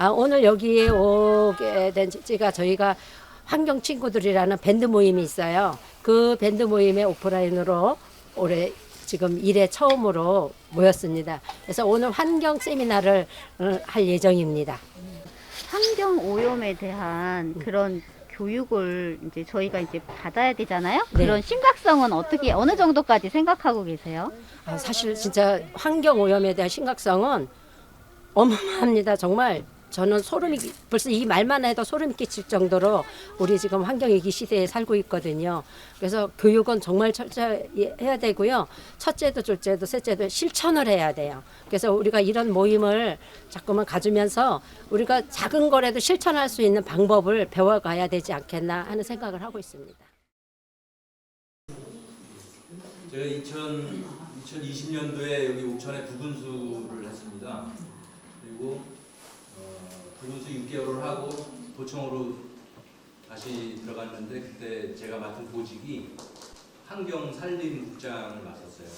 오늘 여기에 오게 된 지가 저희가 환경 친구들이라는 밴드 모임이 있어요. 그 밴드 모임에 오프라인으로 올해 지금 1회 처음으로 모였습니다. 그래서 오늘 환경 세미나를 할 예정입니다. 환경 오염에 대한 그런 교육을 이제 저희가 이제 받아야 되잖아요. 네. 그런 심각성은 어떻게 어느 정도까지 생각하고 계세요? 사실 진짜 환경 오염에 대한 심각성은 어마어마합니다. 정말 저는 벌써 이 말만 해도 소름이 끼칠 정도로 우리 지금 환경위기 시대에 살고 있거든요. 그래서 교육은 정말 철저히 해야 되고요. 첫째도 둘째도 셋째도 실천을 해야 돼요. 그래서 우리가 이런 모임을 자꾸만 가지면서 우리가 작은 거라도 실천할 수 있는 방법을 배워가야 되지 않겠나 하는 생각을 하고 있습니다. 제가 2020년도에 여기 옥천에 부분수를 했습니다. 그리고 부분수 6개월을 하고 도청으로 다시 들어갔는데 그때 제가 맡은 보직이 환경산림국장을 맡았어요.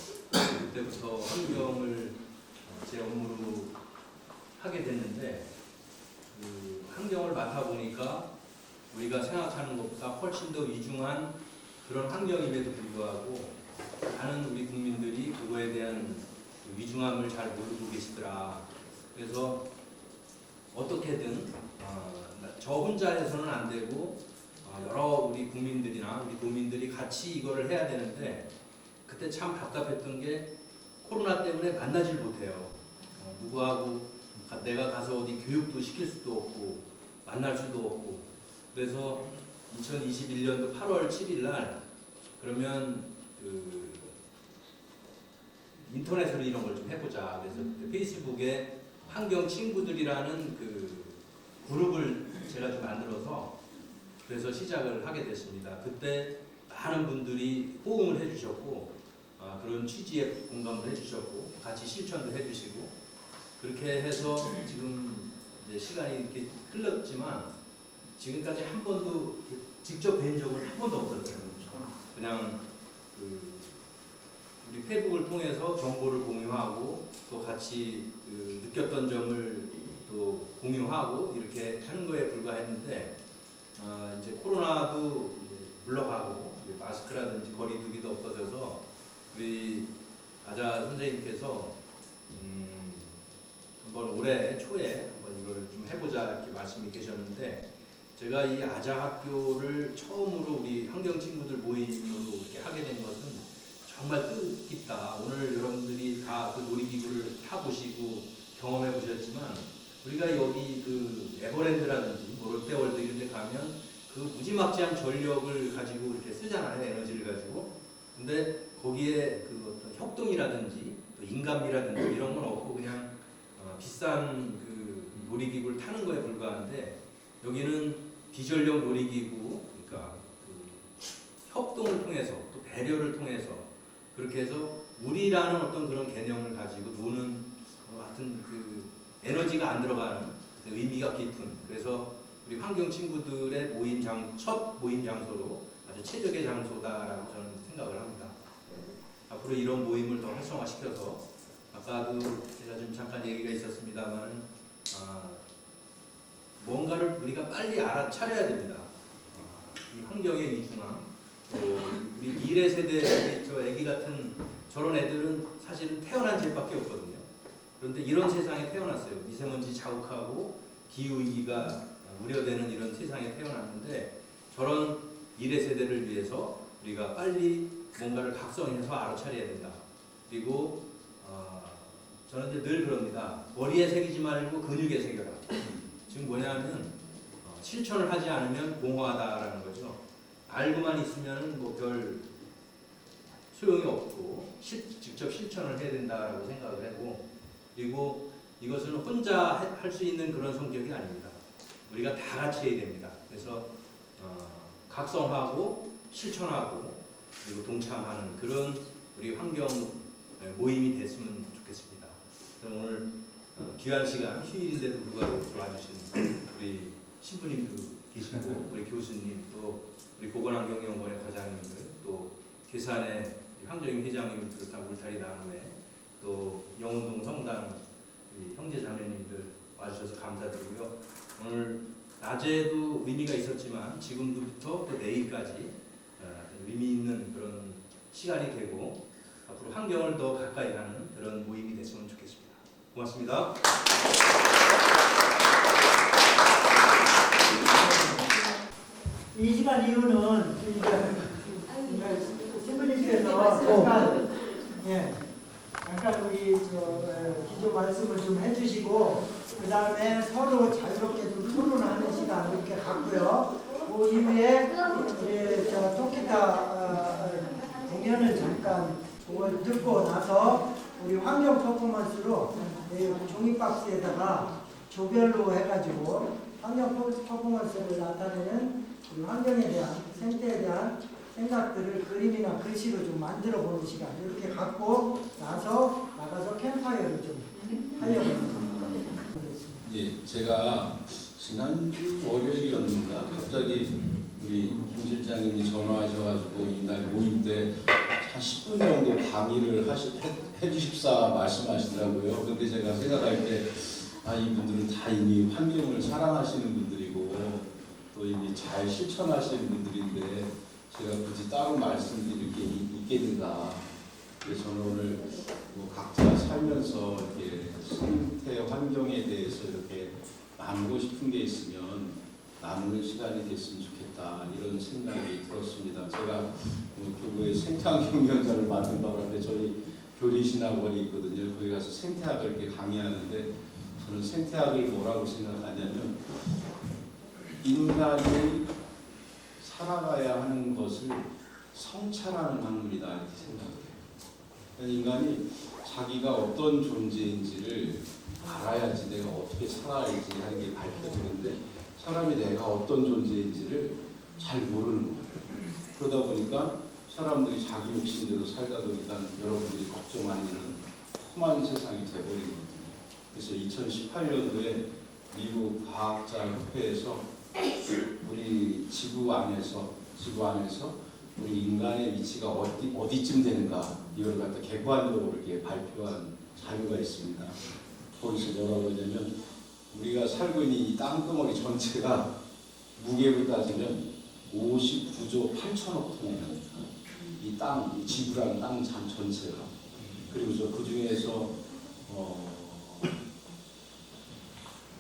그때부터 환경을 제 업무로 하게 됐는데 그 환경을 맡아보니까 우리가 생각하는 것보다 훨씬 더 위중한 그런 환경임에도 불구하고 많은 우리 국민들이 그거에 대한 위중함을 잘 모르고 계시더라. 그래서 어떻게든 저 혼자 해서는 안 되고 여러 우리 국민들이나 우리 도민들이 같이 이거를 해야 되는데 그때 참 답답했던 게 코로나 때문에 만나질 못해요. 누구하고 내가 가서 어디 교육도 시킬 수도 없고 만날 수도 없고 그래서 2021년도 8월 7일 날 그러면 그 인터넷으로 이런 걸 좀 해보자. 그래서 페이스북에 환경 친구들이라는 그 그룹을 제가 좀 만들어서 그래서 시작을 하게 됐습니다. 그때 많은 분들이 호응을 해주셨고 그런 취지에 공감을 해주셨고 같이 실천도 해주시고 그렇게 해서 지금 이제 시간이 이렇게 흘렀지만 지금까지 한 번도 직접 뵌 적은 한 번도 없었어요. 그냥 그 우리 페북을 통해서 정보를 공유하고 또 같이 그 느꼈던 점을 또 공유하고 이렇게 하는 거에 불과했는데 이제 코로나도 이제 물러가고 이제 마스크라든지 거리두기도 없어져서 우리 아자 선생님께서 한번 올해 초에 한번 이걸 좀 해보자 이렇게 말씀이 계셨는데 제가 이 아자학교를 처음으로 우리 환경 친구들 모임으로 이렇게 하게 된 것은 정말 뜻깊다. 오늘 여러분들이 다 그 놀이기구를 타보시고 경험해 보셨지만 우리가 여기 그 에버랜드라든지 뭐 롯데월드 이런 데 가면 그 무지막지한 전력을 가지고 이렇게 쓰잖아요. 에너지를 가지고. 근데 거기에 그 어떤 협동이라든지 또 인간미라든지 이런 건 없고 그냥 비싼 그 놀이기구를 타는 거에 불과한데 여기는 비전력 놀이기구 그러니까 그 협동을 통해서 또 배려를 통해서 그렇게 해서 우리라는 어떤 그런 개념을 가지고 노는 같은 그 에너지가 안 들어가는 의미가 깊은 그래서 우리 환경 친구들의 첫 모임 장소로 아주 최적의 장소다라고 저는 생각을 합니다. 앞으로 이런 모임을 더 활성화시켜서 아까도 제가 좀 잠깐 얘기가 있었습니다만 뭔가를 우리가 빨리 알아차려야 됩니다. 이 환경의 위중함 우리 미래 세대 저 애기 같은 저런 애들은 사실은 태어난 죄밖에 없거든요. 그런데 이런 세상에 태어났어요. 미세먼지 자욱하고 기후위기가 우려되는 이런 세상에 태어났는데 저런 미래 세대를 위해서 우리가 빨리 뭔가를 각성해서 알아차려야 된다. 그리고 저는 이제 늘 그럽니다. 머리에 새기지 말고 근육에 새겨라. 지금 뭐냐면 실천을 하지 않으면 공허하다라는 거죠. 알고만 있으면 뭐 별 소용이 없고 직접 실천을 해야 된다라고 생각을 하고 그리고 이것은 혼자 할 수 있는 그런 성격이 아닙니다. 우리가 다 같이 해야 됩니다. 그래서 각성하고 실천하고 그리고 동참하는 그런 우리 환경 모임이 됐으면 좋겠습니다. 그럼 오늘 귀한 시간 휴일인데도 불구하고 와주신 우리 신부님도 계시고 우리 교수님 또 우리 보건환경연구원의 과장님들 또 계산의 황정임 회장님 비롯한 울타리 나눔회 또 영운동 성당 형제 자매님들 와주셔서 감사드리고요. 오늘 낮에도 의미가 있었지만 지금부터 또 내일까지 의미 있는 그런 시간이 되고 앞으로 환경을 더 가까이 하는 그런 모임이 됐으면 좋겠습니다. 고맙습니다. 이 시간 이후는 신부님께서 잠깐 우리 기조 말씀을 좀 해주시고 그 다음에 서로 자유롭게 좀 토론하는 시간 이렇게 갖고요. 그 이후에 이제 토끼타 공연을 잠깐 그걸 듣고 나서 우리 환경 퍼포먼스로 종이박스에다가 조별로 해가지고 환경 퍼포먼스를 나타내는 우리 환경에 대한 생태에 대한 생각들을 그림이나 글씨로 좀 만들어 보는 시간 이렇게 갖고 나서 나가서 캠파이어를 좀 하려고 합니다. 예, 제가 지난주 월요일이었는가 갑자기 우리 김 실장님이 전화하셔가지고 이날 모임 때 한 10분 정도 강의를 해주십사 말씀하시더라고요. 근데 제가 생각할 때 이분들은 다 이미 환경을 사랑하시는 분들이고 또 이미 잘 실천하시는 분들인데 제가 굳이 따로 말씀드릴 게 있겠는가. 그래서 저는 오늘 각자 살면서 이렇게 생태 환경에 대해서 이렇게 나누고 싶은 게 있으면 나누는 시간이 됐으면 좋겠다 이런 생각이 들었습니다. 제가 교구에 생태환경위원장을 맡은 바람에 저희 교리신학원이 있거든요. 거기 가서 생태학을 이렇게 강의하는데 저는 생태학을 뭐라고 생각하냐면 인간이 살아가야 하는 것을 성찰하는 학문이다 이렇게 생각해요. 인간이 자기가 어떤 존재인지를 알아야지 내가 어떻게 살아야지 하는 게 밝혀지는데 사람이 내가 어떤 존재인지를 잘 모르는 거예요. 그러다 보니까 사람들이 자기 욕심대로 살다 보니까 여러분들이 걱정 많이 하는 험한 세상이 돼버리거든요. 그래서 2018년도에 미국 과학자협회에서 우리 지구 안에서 우리 인간의 위치가 어디쯤 되는가 이걸 갖다 객관적으로 이렇게 발표한 자료가 있습니다. 거기서 뭐라고 하냐면 우리가 살고 있는 이 땅덩어리 전체가 무게로 따지면 59조 8천억 톤이에요. 이 땅, 이 지구라는 땅 전체가. 그리고 그 중에서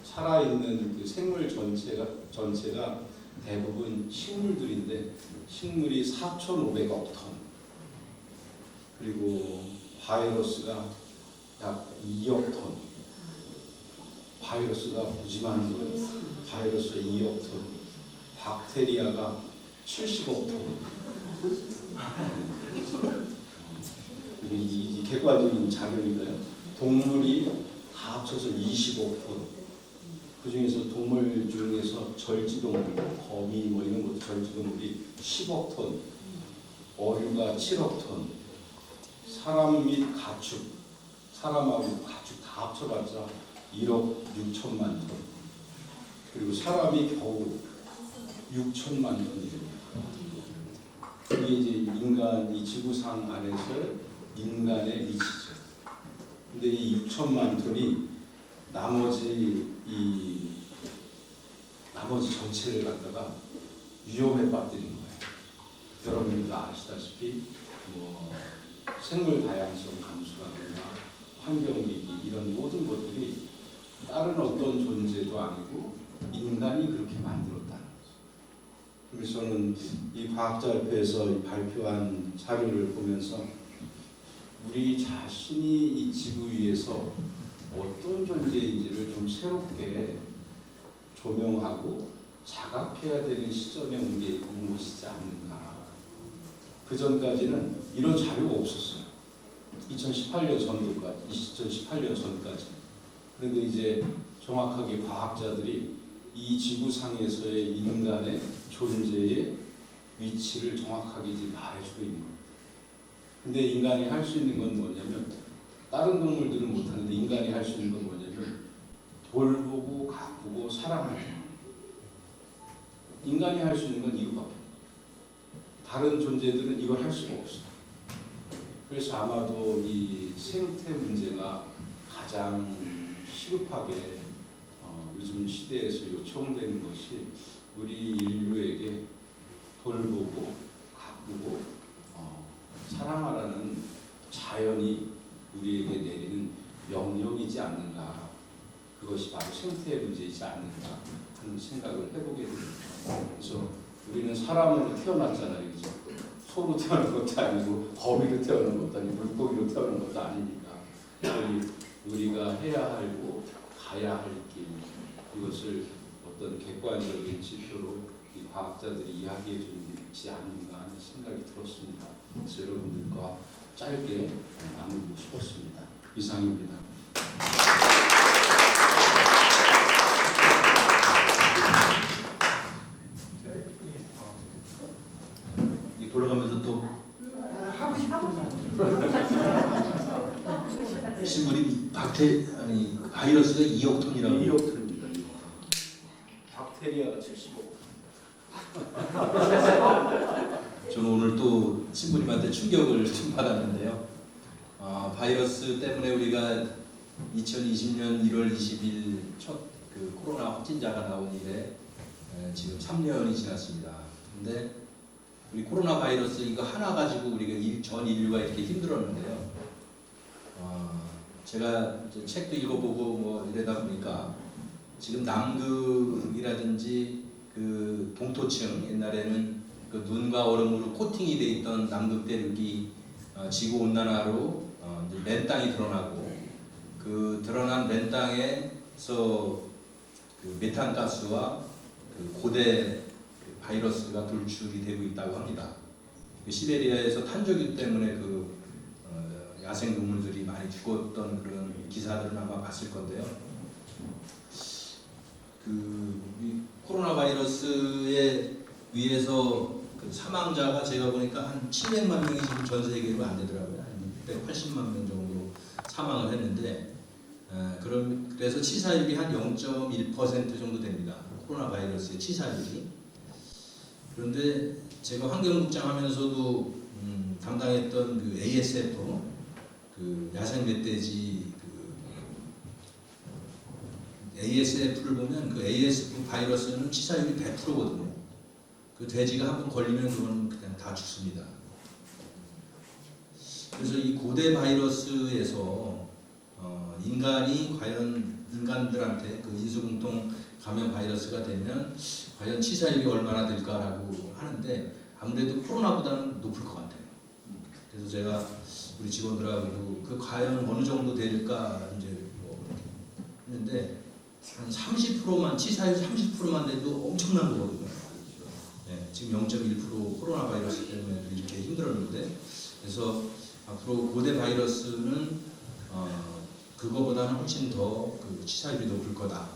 살아있는 그 생물 전체가 대부분 식물들인데 식물이 4,500억 톤. 그리고 바이러스가 약 2억 톤. 바이러스가 무지만 거예요. 바이러스가 2억 톤. 박테리아가 70억 톤. 이 객관적인 자료니까요. 동물이 다 합쳐서 25억 톤. 그 중에서 동물 중에서 절지동물, 거미 뭐 이런 것도 절지동물이 10억 톤. 어류가 7억 톤. 사람 및 가축, 사람하고 가축 다 합쳐봤자 1억 6천만 톤. 그리고 사람이 겨우 6천만 톤이에요. 이게 이제 인간, 이 지구상 안에서 인간의 위치죠. 근데 이 6천만 톤이 나머지 전체를 갖다가 위험에 빠뜨린 거예요. 여러분들도 아시다시피 생물 다양성 감소라든가 환경위기 이런 모든 것들이 다른 어떤 존재도 아니고 인간이 그렇게 만들었다는 거죠. 그래서 저는 이 과학자협회에서 발표한 자료를 보면서 우리 자신이 이 지구 위에서 어떤 존재인지를 좀 새롭게 조명하고 자각해야 되는 시점에 온 것이지 않는가. 그 전까지는 이런 자료가 없었어요. 2018년 전까지. 그런데 이제 정확하게 과학자들이 이 지구상에서의 인간의 존재의 위치를 정확하게 이제 말해주고 있는 거예요. 근데 인간이 할 수 있는 건 뭐냐면 다른 동물들은 못하는데 인간이 할 수 있는 건 뭐냐면 돌보고 가꾸고 사랑하는 거예요. 인간이 할 수 있는 건 이거밖에 없어요. 다른 존재들은 이걸 할 수가 없어요. 그래서 아마도 이 생태 문제가 가장 시급하게 요즘 시대에서 요청되는 것이 우리 인류에게 돌보고 가꾸고 사랑하라는 자연이 우리에게 내리는 명령이지 않는가. 그것이 바로 생태의 문제이지 않는가 하는 생각을 해보게 됩니다. 그래서 우리는 사람으로 태어났잖아요. 그죠? 소로 태어난 것도 아니고 거미로 태어난 것도 아니고 물고기로 태어난 것도 아니니까 우리가 해야 하고 가야 할 길, 이것을 어떤 객관적인 지표로 이 과학자들이 이야기해 주지 않는가 하는 생각이 들었습니다. 그래서 여러분들과 짧게 나누고 싶었습니다. 이상입니다. 돌아가면서 또 하고 싶은 신문이 바이러스가 2억 톤이라고. 2억 톤입니다. 박테리아가 75. 저는 오늘 또 신부님한테 충격을 좀 받았는데요. 바이러스 때문에 우리가 2020년 1월 20일 첫 그 코로나 확진자가 나온 이래 지금 3년이 지났습니다. 근데 우리 코로나 바이러스 이거 하나 가지고 우리가 전 인류가 이렇게 힘들었는데요. 제가 이제 책도 읽어보고 뭐 이러다 보니까 지금 남극이라든지 그 동토층, 옛날에는 그 눈과 얼음으로 코팅이 돼 있던 남극 대륙이 지구 온난화로 이제 맨 땅이 드러나고, 그 드러난 맨 땅에서 그 메탄 가스와 그 고대 바이러스가 돌출이 되고 있다고 합니다. 그 시베리아에서 탄저균 때문에 그 야생 동물들이 많이 죽었던 그런 기사들은 아마 봤을 건데요. 이 코로나 바이러스에 의해서 그 사망자가 제가 보니까 한 700만 명이 지금 전 세계로 안 되더라고요. 한 680만 명 정도 사망을 했는데, 그래서 치사율이 한 0.1% 정도 됩니다. 코로나 바이러스의 치사율이. 그런데 제가 환경국장 하면서도 담당했던 그 ASF, 그 야생 멧돼지 ASF를 보면 그 ASF 바이러스는 치사율이 100%거든요. 그 돼지가 한번 걸리면 그건 그냥 다 죽습니다. 그래서 이 고대 바이러스에서 인간이 과연 인간들한테 그 인수공통 감염 바이러스가 되면 과연 치사율이 얼마나 될까라고 하는데 아무래도 코로나보다는 높을 것 같아요. 그래서 제가 우리 직원들하고도 그 과연 어느 정도 될까 이제 뭐 했는데 한 30%만 치사율 30%만 돼도 엄청난 거거든요. 네, 지금 0.1% 코로나 바이러스 때문에 이렇게 힘들었는데, 그래서 앞으로 고대 바이러스는 그거보다는 훨씬 더 그 치사율이 높을 거다.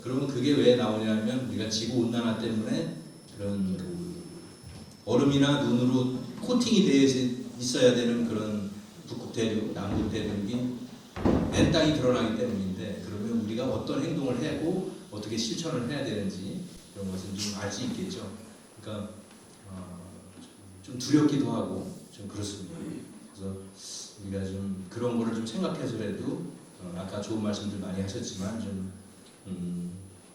그러면 그게 왜 나오냐면 우리가 지구 온난화 때문에 그런 그 얼음이나 눈으로 코팅이 되어 있어야 되는 그런 북극 대륙, 남극 대륙이 맨 땅이 드러나기 때문인데, 그러면 우리가 어떤 행동을 하고 어떻게 실천을 해야 되는지 이런 것은 좀 알 수 있겠죠. 그러니까 좀 두렵기도 하고 좀 그렇습니다. 그래서 우리가 좀 그런 거를 좀 생각해서라도 아까 좋은 말씀들 많이 하셨지만 좀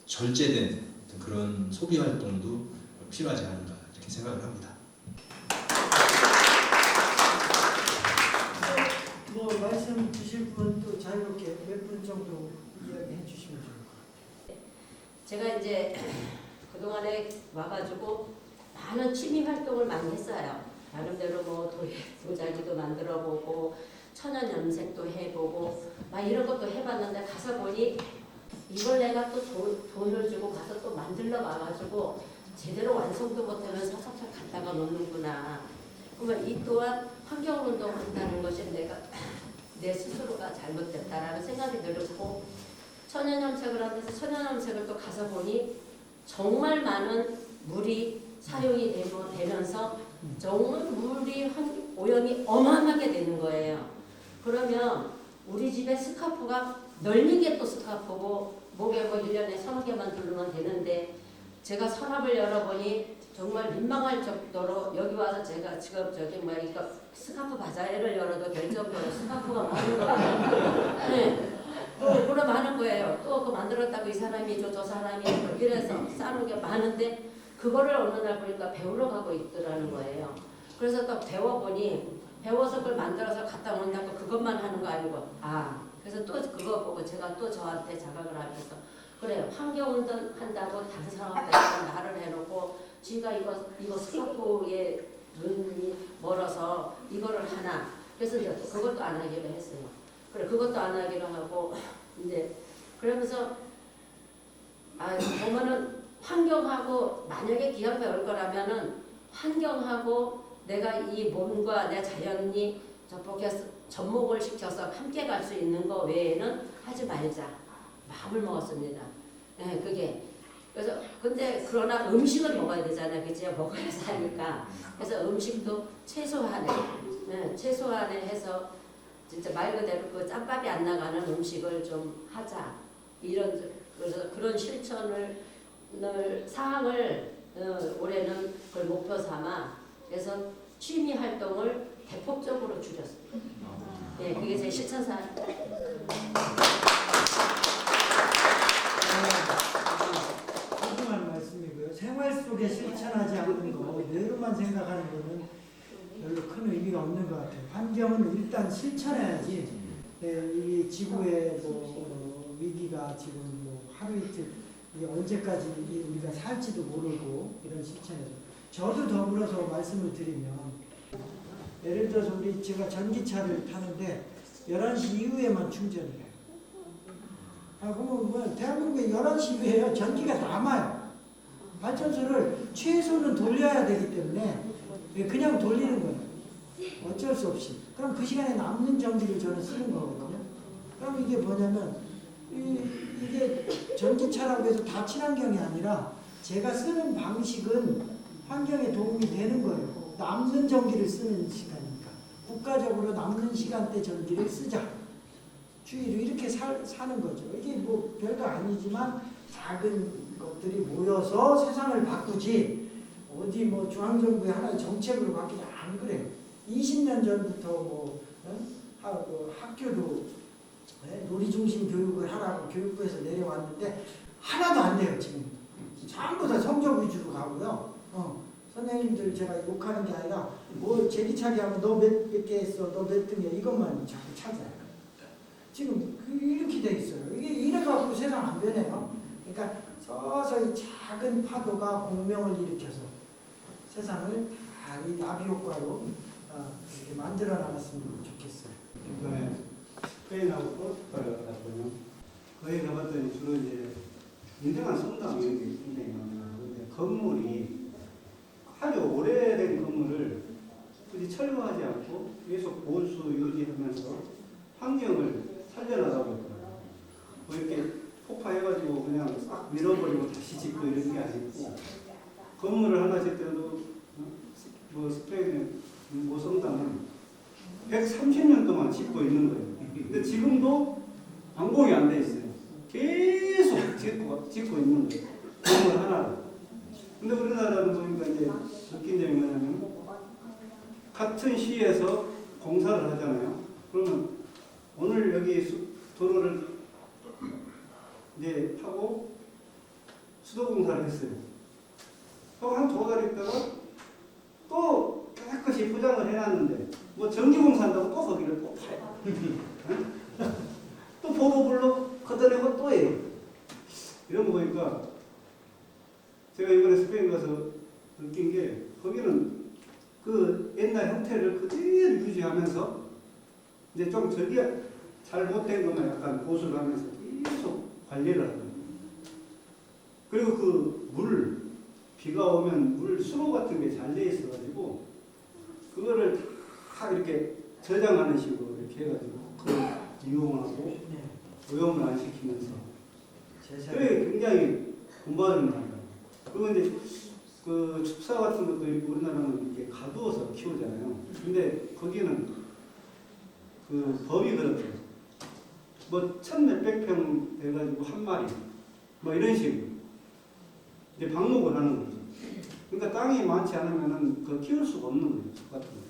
절제된 그런 소비 활동도 필요하지 않은가 이렇게 생각을 합니다. 뭐 말씀 주실 분 또 자유롭게 몇 분 정도 이야기해 주시면 좋을 것 같아요. 제가 이제 그동안에 와가지고 많은 취미 활동을 많이 했어요. 나름대로 뭐 도자기도 만들어보고 천연 염색도 해보고 막 이런 것도 해봤는데, 가서 보니 이걸 내가 또 돈을 주고 가서 또 만들러 와가지고 제대로 완성도 못하면 서서히 갖다가 놓는구나. 그러면 이 또한 환경운동 한다는 것이 내가 내 스스로가 잘못됐다라는 생각이 들었고, 천연염색을 하면서 천연염색을 또 가서 보니 정말 많은 물이 사용이 되면서 정말 물이 오염이 어마어마하게 되는 거예요. 그러면 우리 집에 스카프가 넓은 게 또 스카프고 목에 뭐 1년에 3개만 두르면 되는데, 제가 서랍을 열어보니 정말 민망할 정도로 여기 와서 제가 지금 이거 스카프 바자회를 열어도 될 정도로 스카프가 많은 거예요. 네. 그런 많은 거예요. 또 그 만들었다고 이 사람이 저 사람이 이래서 싸는 게 많은데 그거를 어느 날 보니까 배우러 가고 있더라는 거예요. 그래서 또 배워보니 배워서 그걸 만들어서 갖다 놓는다고 그것만 하는 거 아니고 그래서 또 그거 보고 제가 또 저한테 자각을 하면서 그래요. 환경운동 한다고 다른 사람한테 말을 해놓고 지가 이거 스카프에 눈이 멀어서 이거를 하나. 그래서 이제 그것도 안 하기로 했어요. 그래 그것도 안 하기로 하고 이제 그러면서 보면은 환경하고 만약에 기왕 배울 거라면은 환경하고 내가 이 몸과 내 자연이 접목해서 접목을 시켜서 함께 갈 수 있는 거 외에는 하지 말자 마음을 먹었습니다. 네, 그게 그래서 근데 그러나 음식은 먹어야 되잖아요. 그치? 먹어야 사니까. 그래서 음식도 최소한에 해서 진짜 말 그대로 그 짬밥이 안 나가는 음식을 좀 하자. 그래서 그런 실천을 사항을 올해는 그걸 목표 삼아 그래서 취미 활동을 대폭적으로 줄였습니다. 네, 그게 제 실천 사항. 소중한 말씀이고요. 생활 속에 실천하지 않는 거, 뇌로만 생각하는 거는 별로 큰 의미가 없는 것 같아요. 환경은 일단 실천해야지. 이 지구의 위기가 지금 하루 이틀 이게 언제까지 우리가 살지도 모르고 이런 실천에서 저도 더불어서 말씀을 드리면 예를 들어서 제가 전기차를 타는데 11시 이후에만 충전을 해요. 그러면 대한민국에 11시 이후에요. 전기가 남아요. 발전소를 최소는 돌려야 되기 때문에 그냥 돌리는 거예요. 어쩔 수 없이. 그럼 그 시간에 남는 전기를 저는 쓰는 거거든요. 그럼 이게 뭐냐면 이게 전기차라고 해서 다 친환경이 아니라 제가 쓰는 방식은 환경에 도움이 되는 거예요. 남는 전기를 쓰는 시간이니까. 국가적으로 남는 시간대 전기를 쓰자. 주의로 이렇게 사는 거죠. 이게 뭐 별거 아니지만 작은 것들이 모여서 세상을 바꾸지 어디 뭐 중앙정부의 하나의 정책으로 바뀌지 안 그래요. 20년 전부터 학교도 놀이중심 교육을 하라고 교육부에서 내려왔는데 하나도 안 돼요. 지금 전부 다 성적 위주로 가고요. 선생님들 제가 욕하는 게 아니라 뭐 제기차기 하면 너 몇 개 했어, 너 몇 등이야 이것만 자꾸 찾아요. 지금 이렇게 돼 있어요. 이게 이래갖고 세상 안 변해요. 그러니까 서서히 작은 파도가 공명을 일으켜서 세상을 다 이 나비 효과로 이렇게 만들어 나갔으면 좋겠어요. 이번에 스페인하고 포르투갈 갔거든요. 거기 가봤더니 주로 이제 인생한 성당 이런 게 굉장히 많아요. 근데 건물이 아주 오래된 건물을 굳이 철거하지 않고 계속 보수 유지하면서 환경을 살려나가고 있더라고요. 뭐 이렇게 폭파해가지고 그냥 싹 밀어버리고 다시 짓고 이런 게 아니고 건물을 하나 짓더라도 뭐 스페인의 모 성당은 130년 동안 짓고 있는 거예요. 근데 지금도 완공이 안 돼 있어요. 계속 짓고 있는 거예요. 건물 하나를. 근데 우리나라는 보니까 이제 느낀 점이 뭐냐면 같은 시에서 공사를 하잖아요. 그러면 오늘 여기 도로를 이제 하고 수도공사를 했어요. 또 한 두 달 있다가 또 깨끗이 포장을 해놨는데 뭐 전기공사 한다고 또 거기를 또 파요. 또 보도블록 걷어내고 또 해요. 이런 거 보니까 제가 이번에 스페인 가서 느낀 게 거기는 그 옛날 형태를 그대로 유지하면서 이제 좀 저기가 잘못된 것만 약간 보수를 하면서 계속 관리를 하거든요. 그리고 그 비가 오면 물 수로 같은 게 잘 돼 있어가지고 그거를 다 이렇게 저장하는 식으로 이렇게 해가지고 그걸 이용하고 오염을 안 시키면서 그게 굉장히 공부하는 거예요. 그리고 이제 그 축사 같은 것도 있고 우리나라는 이렇게 가두어서 키우잖아요. 근데 거기는 그 법이 그렇대요. 뭐 1,000몇백 평 돼가지고 한 마리 뭐 이런 식으로 이제 방목을 하는 거죠. 그러니까 땅이 많지 않으면은 그 키울 수가 없는 거예요. 같은 거.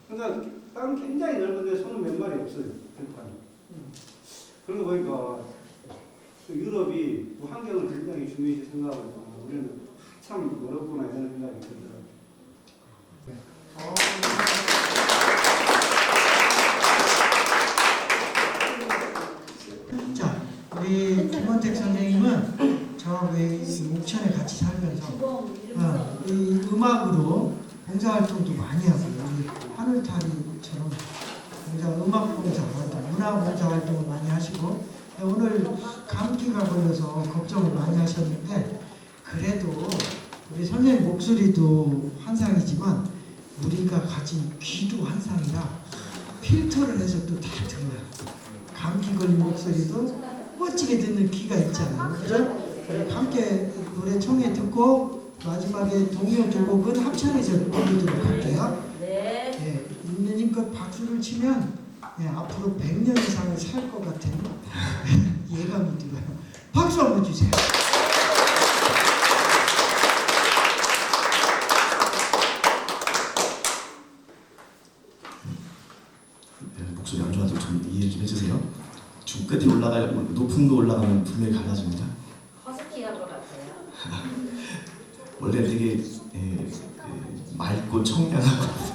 그러니까 땅 굉장히 넓은데 손은 몇 마리 없어요. 들판이. 그런 거 보니까 또 유럽이 또 환경을 굉장히 중요시 생각하고 우리는 참 어렵구나 이런 생각이 들더라고요. 자, 우리 김원택 선생님은 저하고 이 옥천에 같이 살면서 이 음악으로 봉사활동도 많이 하고요. 우리 하늘타리처럼 음악 봉사활동, 문화 봉사활동을 많이 하시고 오늘 감기가 걸려서 걱정을 많이 하셨는데 그래도 우리 선생님 목소리도 환상이지만 우리가 가진 귀도 환상이라 필터를 해서 또 다 들어요. 감기 걸린 목소리도 멋지게 듣는 귀가 있잖아요. 그죠? 함께 노래 청해 듣고 마지막에 동요 두 곡은 합창해서 부르도록 할게요. 네. 있는 힘껏 박수를 치면 앞으로 100년 이상을 살 것 같은 예감이 들어요. 박수 한번 주세요. 목소리 안 좋아도 좀 이해 좀 해주세요. 중끝이 올라가요. 높음도 올라가면 분명히 갈라집니다. 허스키한 것 같아요. 원래 되게 맑고 청량하고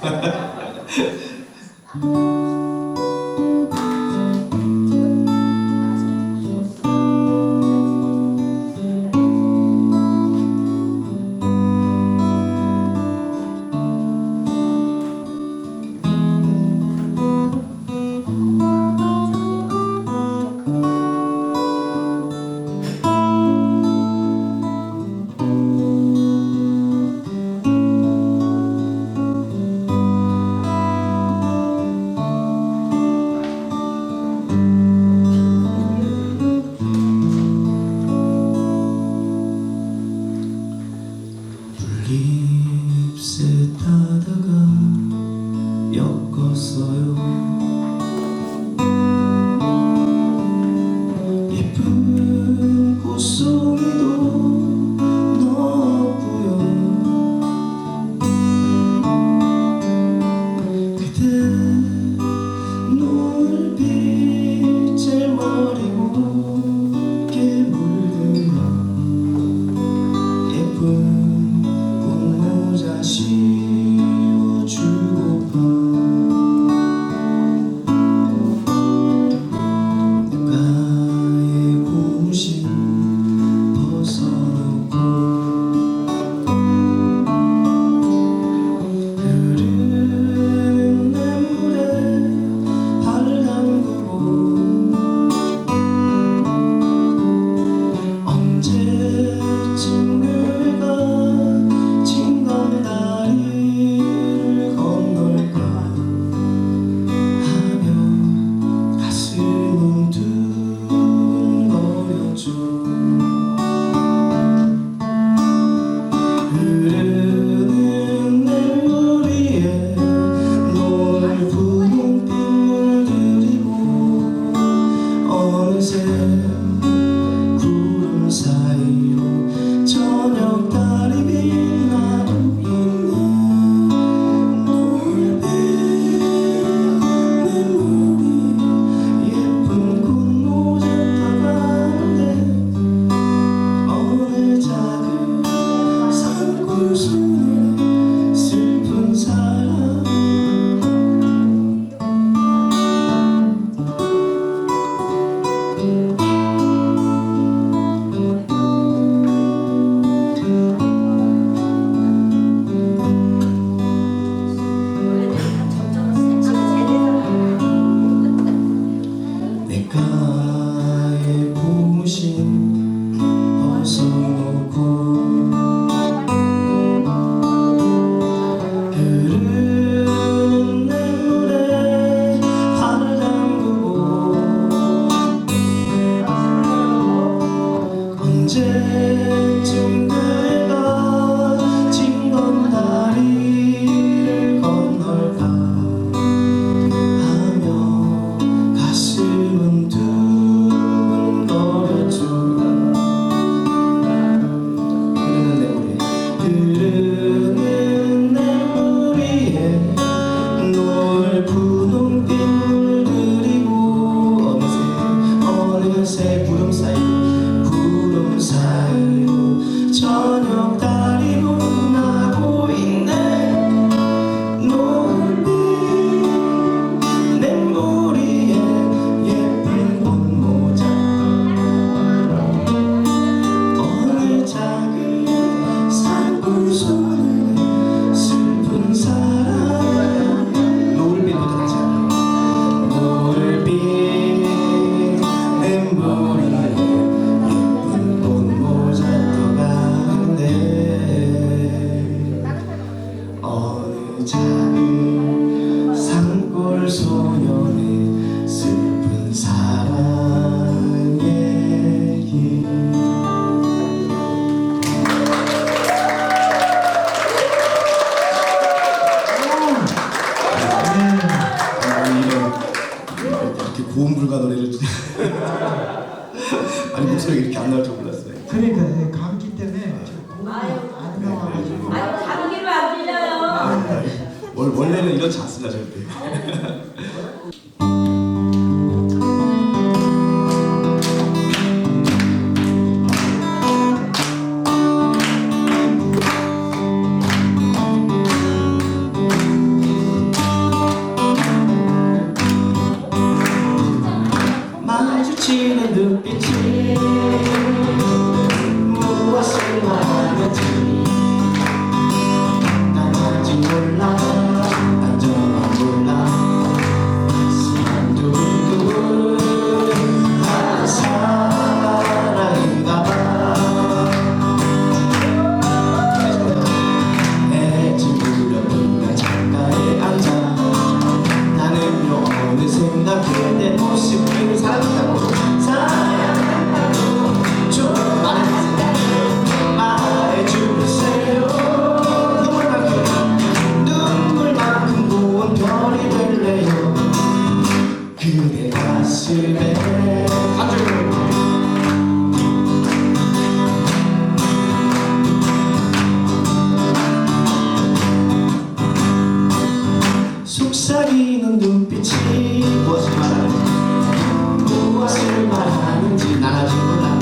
이렇게 고음불가 노래를 아니 목소리가 이렇게 안 나올 줄 몰랐어요. 그러니까 감기 때문에 공이 안 나와가지고. 감기로 안 들려요. 원래는 이렇지 않습니다 절대. 마주치는 눈빛이 무엇을 말하는지 난 아직 몰라. 난 정말 몰라. 가슴 두근두근 하는 사랑인가 봐. 애지 부려보면 창가에 앉아 나는요 어느샌가 그대 모습을 사랑한다고 좀 말해주세요. 눈물만큼 고운 별이 될래요. 그대 가슴에 속삭이는 눈빛이 무엇을 말하는지 난 아직 몰라.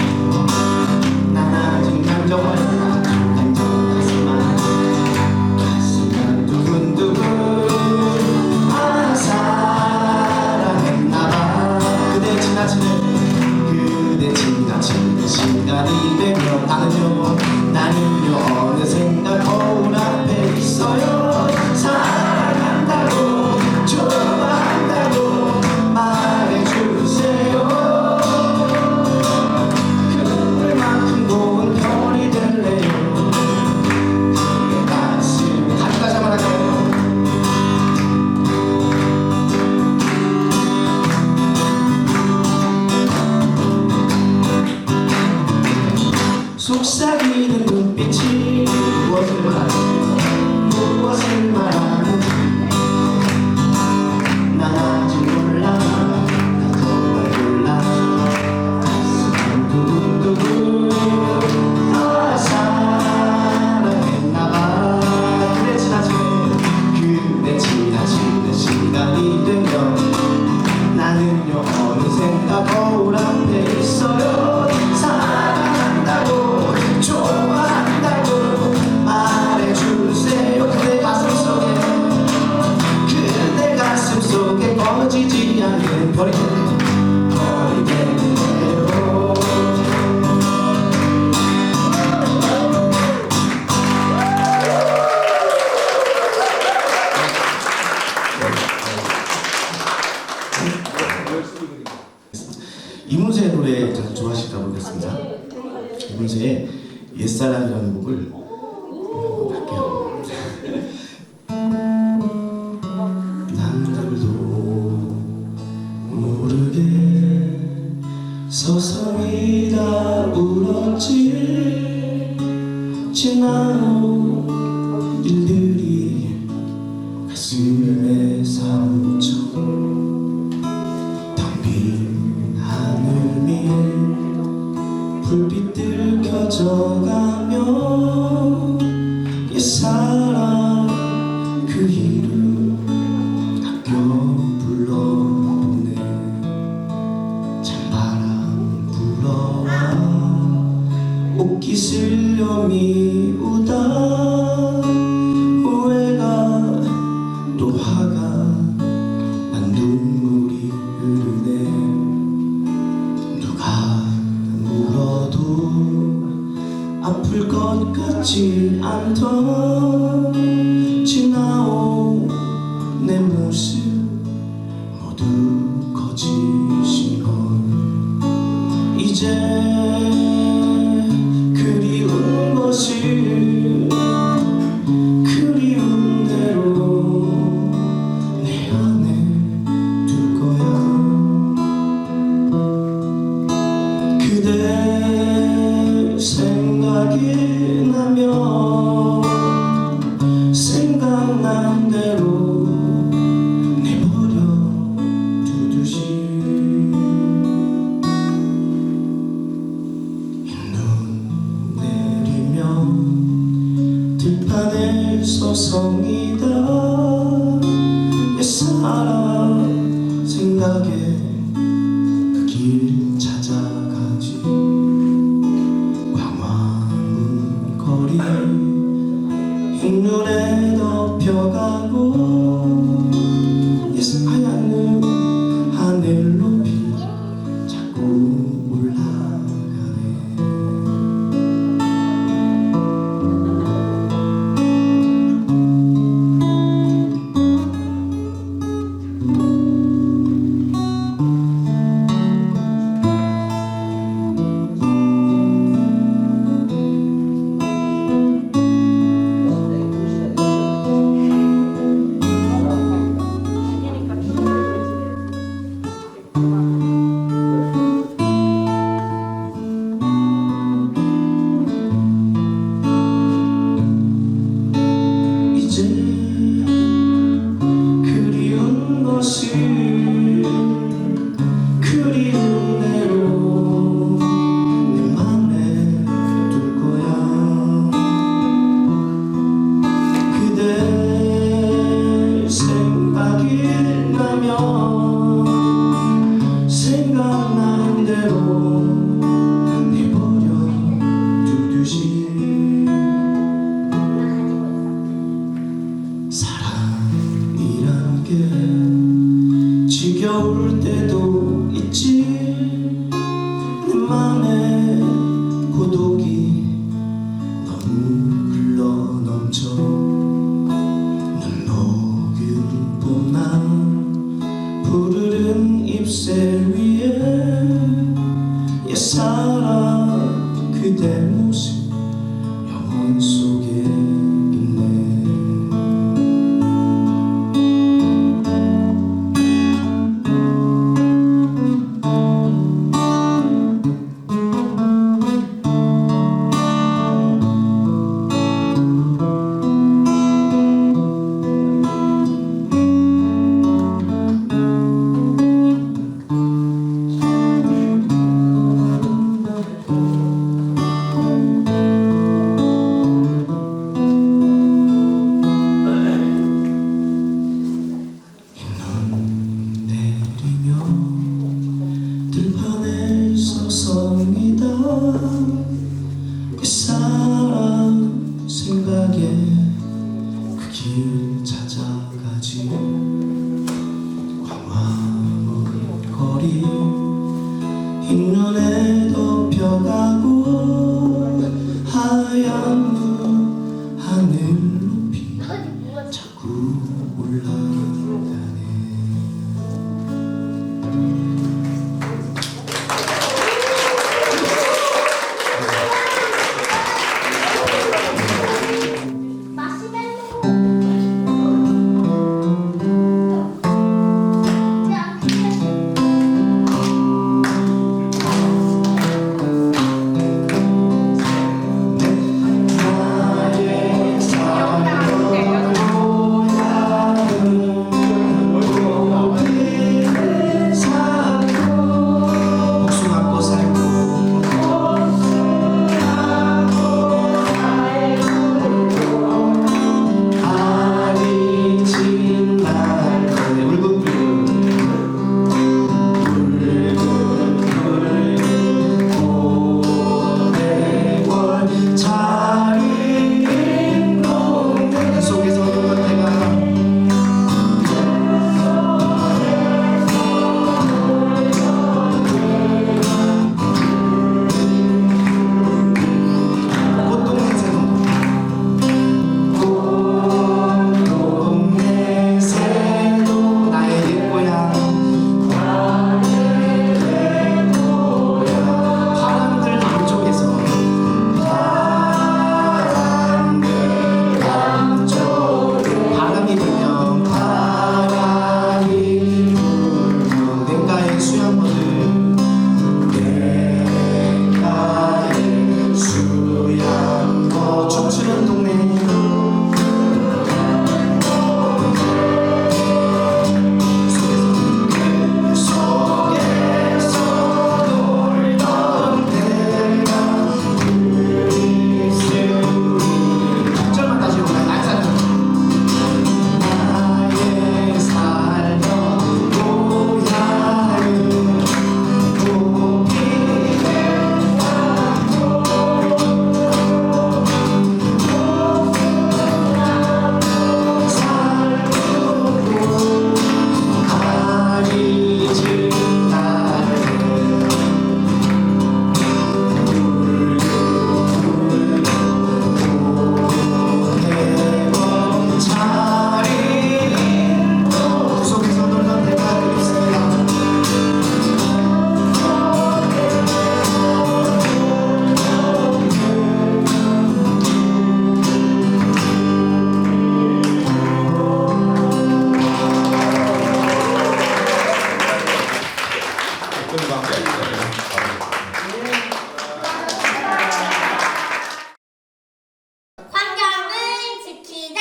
난 아직 난 정말 몰라. 난 정말 가슴만 두근두근 사랑했나봐. 그대 지나치는 시간이 되면 나는요 어느샌가 거울 앞에 있어요. 사랑한다고 좋아한다고 말해주세요. 그물만큼 고운 별이 될래요. 내 가슴에 가슴까지 한번 할까요? 속삭이는 눈빛이 무엇을 말하는지 난 아직 몰라. 난 정말 몰라. 가슴은 두근두근 사랑했나봐. 그대 지나치는 시간이 되면 나는요 어느샌가 거울 앞에 있어요. 사랑한다고 좋아한다고 말해주세요. 그대 가슴 속에 꺼지지 않는 별이 되네요. 이문세의 노래 잘 좋아하실까 모르겠습니다. 이문세의 옛사랑이라는 곡을 할게요. 남들도 모르게 서서히 다 울었지. 지나온 일들이 가슴에 사무쳐 텅빈 하늘 위에 불빛들 켜져가며 옛사랑 그 이름 아껴 불러보네. 찬바람 불어와 옷깃 쓸려 미우다. 후회가 또 화가 난 눈물이 흐르네. 누가 울어도 아플 것 같지 않던 지나온 내 모습 모두 거짓인 걸 이제 그리운 것을 그리운 대로 내 안에 둘 거야. 그대 생각이 나면 생각에 그 길 찾아가지. 광화문 거리 흰눈에 덮여가고 하얀 하늘 높이 자꾸 올라가네. 이제 그리운 것을 그리운 대로 내 맘에 둘 거야. 그대 생각이 나면 생각나는 대로 내버려 두듯이. 사랑이란 게 지겨울 때도 있지. 내 맘에 고독이 너무 흘러넘쳐. 눈 녹은 봄날 푸르른 잎새 위에 옛사랑 그대 모습 영혼 속에 있네. 내리며 들판에 서성이다. 옛사랑 생각에 그 길 찾아가지. 광화문 거리 흰눈에 덮여가고 하얀 하늘 높이 자꾸 올라가네. 나의 사랑으로 향은 박수님과 함께 하겠습니다. 환경을 지키자.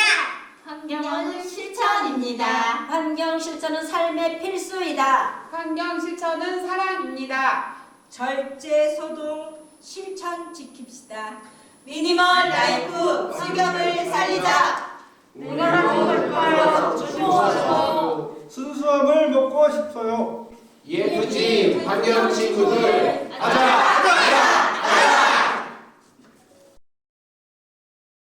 환경은 실천입니다. 환경 실천은 삶의 필수이다. 환경 실천은 사랑입니다. 절제 소동 실천 지킵시다. 미니멀 라이프 환경을 살리자. 순수함을 먹고 싶어요. EFG 환경 친구들 하자!